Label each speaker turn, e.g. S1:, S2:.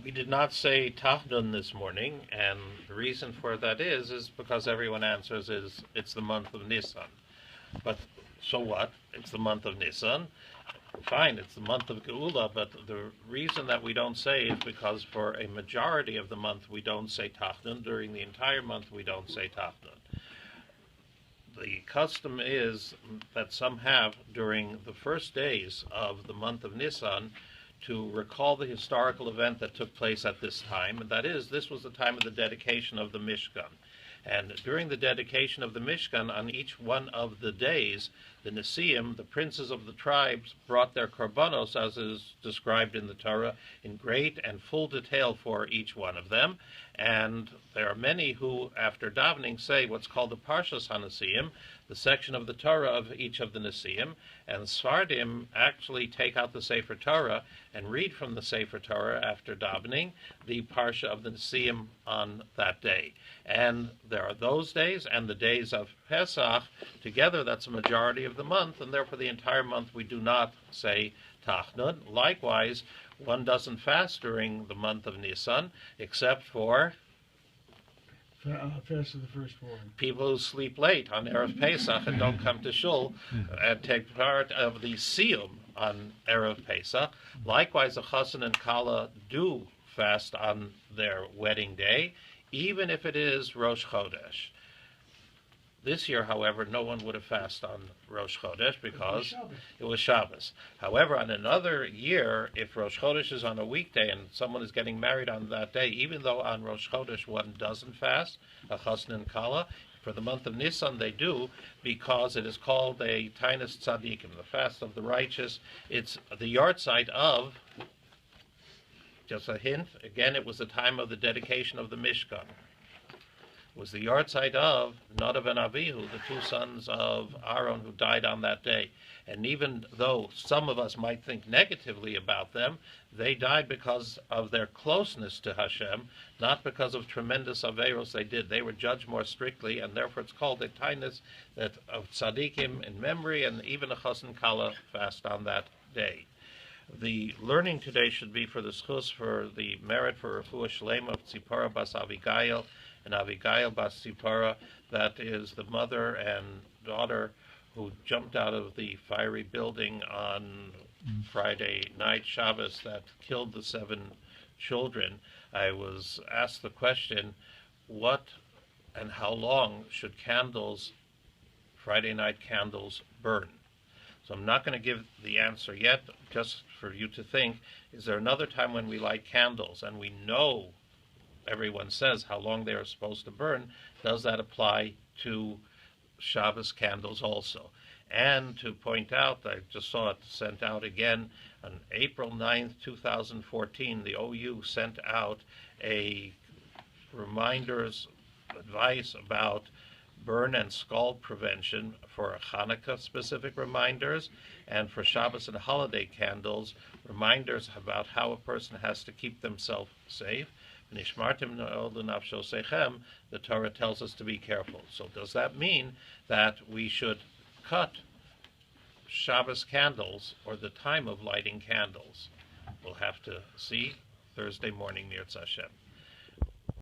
S1: We did not say Tachnun this morning, and the reason for that is because everyone answers it's the month of Nissan. But so what? It's the month of Nissan. Fine, it's the month of Geula, but the reason that we don't say is because for a majority of the month we don't say Tachnun. During the entire month we don't say Tachnun. The custom is that some have during the first days of the month of Nisan to recall the historical event that took place at this time, and that is, this was the time of the dedication of the Mishkan. And during the dedication of the Mishkan, on each one of the days, the Nesiim, the princes of the tribes, brought their korbanos, as is described in the Torah, in great and full detail for each one of them. And there are many who, after davening, say what's called the Parshas HaNesiim, the section of the Torah of each of the Nesiim, and the Sfardim actually take out the Sefer Torah and read from the Sefer Torah after davening the Parsha of the Nesiim on that day. And there are those days and the days of Pesach. Together, that's a majority of the month, and therefore the entire month we do not say Tachnun. Likewise, one doesn't fast during the month of Nisan, except for
S2: fast of the firstborn.
S1: People who sleep late on Erev Pesach and don't come to shul and take part of the Siyum on Erev Pesach. Likewise, a chassan and kala do fast on their wedding day, even if it is Rosh Chodesh. This year, however, no one would have fasted on Rosh Chodesh because it was Shabbos. However, on another year, if Rosh Chodesh is on a weekday and someone is getting married on that day, even though on Rosh Chodesh one doesn't fast, a chassan and kala, for the month of Nisan they do, because it is called a Tainis Tzadikim, the fast of the righteous. It's the yahrzeit of, just a hint, again, it was the time of the dedication of the Mishkan. Was the yahrzeit of Nadav and Avihu, the two sons of Aaron who died on that day. And even though some of us might think negatively about them, they died because of their closeness to Hashem, not because of tremendous averos they did. They were judged more strictly, and therefore it's called a tainus that of tzaddikim in memory, and even a chassan kala fast on that day. The learning today should be for the schus, for the merit for refuah shlema of Tzipora bas Avigail, and Avigail bas Tzipora, that is the mother and daughter who jumped out of the fiery building on Friday night, Shabbos, that killed the 7 children. I was asked the question, what and how long should candles, Friday night candles, burn? So I'm not going to give the answer yet, just for you to think, is there another time when we light candles and we know, everyone says, how long they are supposed to burn? Does that apply to Shabbos candles also? And to point out, I just saw it sent out again, on April 9th, 2014, the OU sent out a reminders, advice about burn and scald prevention for Hanukkah specific reminders, and for Shabbos and holiday candles, reminders about how a person has to keep themselves safe. The Torah tells us to be careful. So does that mean that we should cut Shabbos candles or the time of lighting candles? We'll have to see Thursday morning, Mirz Hashem.